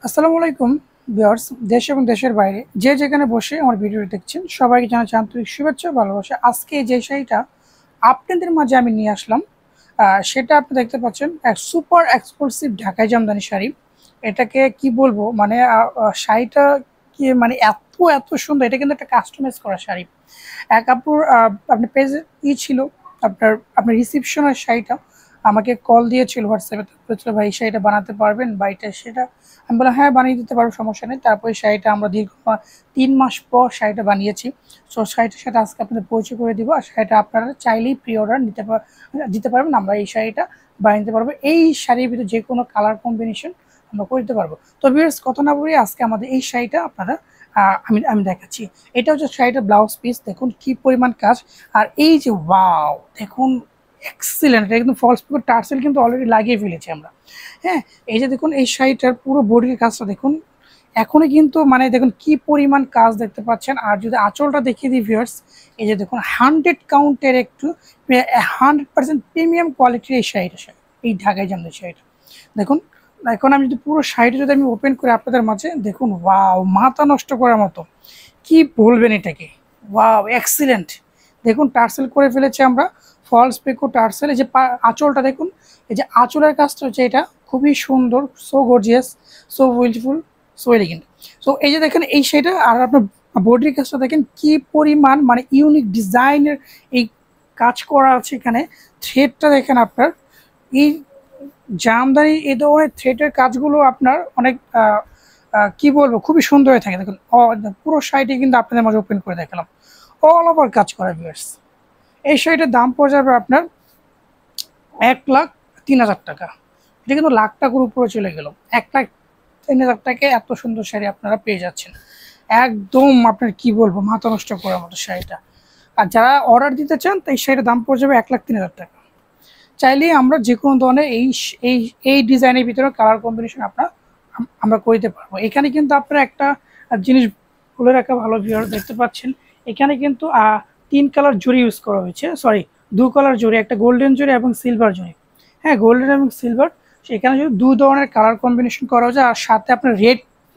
আসসালামু আলাইকুম ভিউয়ার্স, দেশ এবং দেশের বাইরে যে যেখানে বসে আমার ভিডিওটি দেখছেন সবাইকে জানাচ্ছি আন্তরিক শুভেচ্ছা ও ভালোবাসা। আজকে যে শাড়িটা আপনাদের মাঝে আমি নিয়ে আসলাম সেটা আপনি দেখতে পাচ্ছেন এক সুপার এক্সক্লুসিভ ঢাকাই জামদানি শাড়ি। এটাকে কি বলবো মানে শাড়িটা কি মানে এত এত সুন্দর। এটা কিন্তু একটা কাস্টমাইজ করা শাড়ি। এক আপুর আপনার পেজে ছিল আপনার আপনার রিসিপশনের শাড়িটা আমাকে কল দিয়েছিল হোয়াটসঅ্যাপে, বলেছিল ভাই এই শাড়িটা বানাতে পারবেন বা এটা সেটা। আমি বললাম হ্যাঁ বানিয়ে দিতে পারবো, সমস্যা নেই। তারপরে শাড়িটা আমরা দীর্ঘ 3 মাস পর শাড়িটা বানিয়েছি। সো শাড়িটার সাথে আজকে আপনাদের পরিচয় করে দিব। আর শাড়িটা আপনারা চাইলেই প্রি অর্ডার দিতে পারবেন। আমরা এই শাড়িটা বানিয়ে দিতে পারবো। এই শাড়ির ভিতরে যে কোনো কালার কম্বিনেশন আমরা করে দিতে পারবো। তো ভিউয়ার্স কথা না বলি আজকে আমাদের এই শাড়িটা আপনারা আমি আমি দেখাচ্ছি। এটা হচ্ছে শাড়িটার ব্লাউজ পিস, দেখুন কি পরিমাণ কাজ। আর এই যে ওয়াও দেখুন এক্সিলেন্ট, এটা কিন্তু ফলস পিকো টার্সেল কিন্তু অলরেডি লাগিয়ে ফেলেছি আমরা। হ্যাঁ, এই যে দেখুন এই শাড়িটার পুরো বডির কাজটা দেখুন, এখনই কিন্তু মানে দেখুন কি পরিমাণ কাজ দেখতে পাচ্ছেন। আর যদি আঁচলটা দেখিয়ে দিই ভিউয়ার্স, এই যে দেখুন 100 কাউন্টের একটু 100% প্রিমিয়াম কোয়ালিটির এই শাড়িটা, এই ঢাকাই জামদানি শাড়িটা দেখুন। এখন আমি যদি পুরো শাড়িটা যদি আমি ওপেন করি আপনাদের মাঝে, দেখুন ওয়াও মাথা নষ্ট করার মতো, কি বলবেন এটাকে, ওয়াও এক্সিলেন্ট। দেখুন টার্সেল করে ফেলেছি আমরা, ফলস পিকো টার্সেল। এই যে আঁচলটা দেখুন, এই যে আঁচলের কাজটা হচ্ছে এটা খুবই সুন্দর, so gorgeous, so beautiful, so elegant. So এই যে দেখেন এই শাড়িটা, আর আপনার বডির কাজটা দেখেন কি পরিমাণ মানে ইউনিক ডিজাইনের এই কাজ করা আছে এখানে। থ্রেডটা দেখেন আপনার, এই জামদানি এই ধরনের থ্রেডের কাজগুলো আপনার অনেক কি বলবো খুবই সুন্দর হয়ে থাকে। দেখুন পুরো শাড়িটি কিন্তু আপনাদের মাঝে ওপেন করে দেখালাম, অল ওভার কাজ করা ভিউয়ার্স। এই শাড়িটার দাম পড়ে যাবে আপনার 1,03,000 টাকা। এটা কিন্তু লাখ টাকার উপরে চলে গেল। 1,03,000 টাকায় এত সুন্দর শাড়ি আপনারা পেয়ে যাচ্ছেন, একদম আপনার কি বলবো মাথা নষ্ট করার মতো শাড়িটা। আর যারা অর্ডার দিতে চান তো এই শাড়িটার দাম পড়ে যাবে 1,03,000 টাকা। চাইলেই আমরা যে কোনো ধরনের এই এই ডিজাইনের ভিতরে কালার কম্বিনেশন আমরা করে দিতে পারবো। এখানে কিন্তু আপনারা একটা জিনিস বলে রাখা ভালো ভিউয়ার, দেখতে পাচ্ছেন এখানে কিন্তু 3 কালার জরি ইউজ করা হয়েছে, সরি 2 কালার জরি, একটা গোল্ডেন জরি এবং সিলভার জরি। হ্যাঁ, গোল্ডেন এবং সিলভার, সেখানে যদি 2 ধরনের কালার কম্বিনেশন করা হয়েছে। আর সাথে আপনার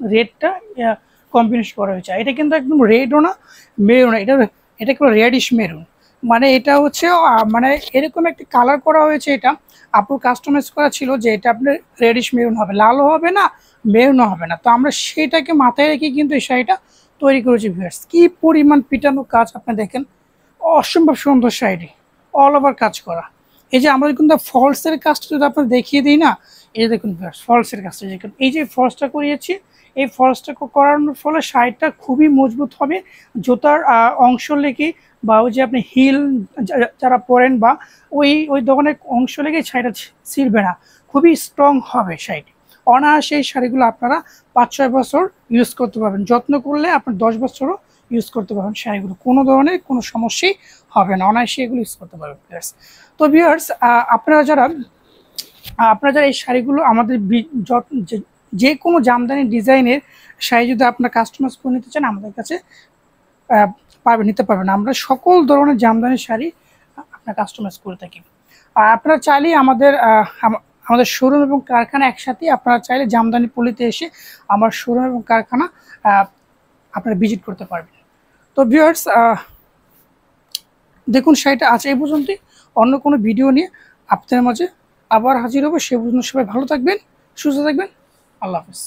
রেডটা কম্বিনেশন করা হয়েছে। এটা কিন্তু একদম রেডও না মেরুন না, এটা একটু রেডিশ মেরুন। মানে এটা হচ্ছে মানে এরকম একটা কালার করা হয়েছে। এটা আপুর কাস্টমাইজ করা ছিল যে এটা আপনার রেডিশ মেরুন হবে, লালও হবে না মেরুনও হবে না। তো আমরা সেটাকে মাথায় রেখে কিন্তু এই শাড়িটা তৈরি করেছি ভিউয়ার্স। কি পরিমাণ পিটানো কাজ আপনি দেখেন, অসম্ভব সুন্দর শাড়িটি, অল ওভার কাজ করা। এই যে আমরা কিন্তু ফলসের কাজটা যদি আপনার দেখিয়ে দিই না, এই যে দেখুন ভিউয়ার্স ফলসের কাজটা দেখুন, এই যে ফলসটা করিয়েছি, এই ফলসটা করানোর ফলে শাড়িটা খুবই মজবুত হবে। জুতার অংশ লেগে বা ওই যে আপনি হিল যারা পরেন বা ওই ওই ধরনের অংশ লেগে শাড়িটা ছিঁড়বে না, খুবই স্ট্রং হবে শাড়িটি। অনায়াসে এই শাড়িগুলো আপনারা 5-6 বছর ইউজ করতে পারবেন, যত্ন করলে আপনার 10 বছরও ইউজ করতে পারবেন শাড়িগুলো, কোনো ধরনের কোনো সমস্যাই হবে না, অনায়াসে এগুলো ইউজ করতে পারবেন ভিউয়ার্স। তো ভিউয়ার্স আপনারা যারা এই শাড়িগুলো আমাদের যে কোনো জামদানি ডিজাইনের শাড়ি যদি আপনার কাস্টমাইজ করে নিতে চান আমাদের কাছে নিতে পারবেন। আমরা সকল ধরনের জামদানি শাড়ি আপনার কাস্টমাইজ করে থাকি। আর আপনারা চাইলেই আমাদের শোরুম এবং কারখানা একসাথে, আপনারা চাইলে জামদানি পল্লীতে এসে আমার শোরুম এবং কারখানা আপনারা ভিজিট করতে পারবেন। তো ভিউয়ার্স দেখুন শাড়িটা আছে এই পর্যন্তই। অন্য কোনো ভিডিও নিয়ে আপনাদের মাঝে আবার হাজির হবো। সে পর্যন্ত সবাই ভালো থাকবেন, সুস্থ থাকবেন। আল্লাহ হাফেজ।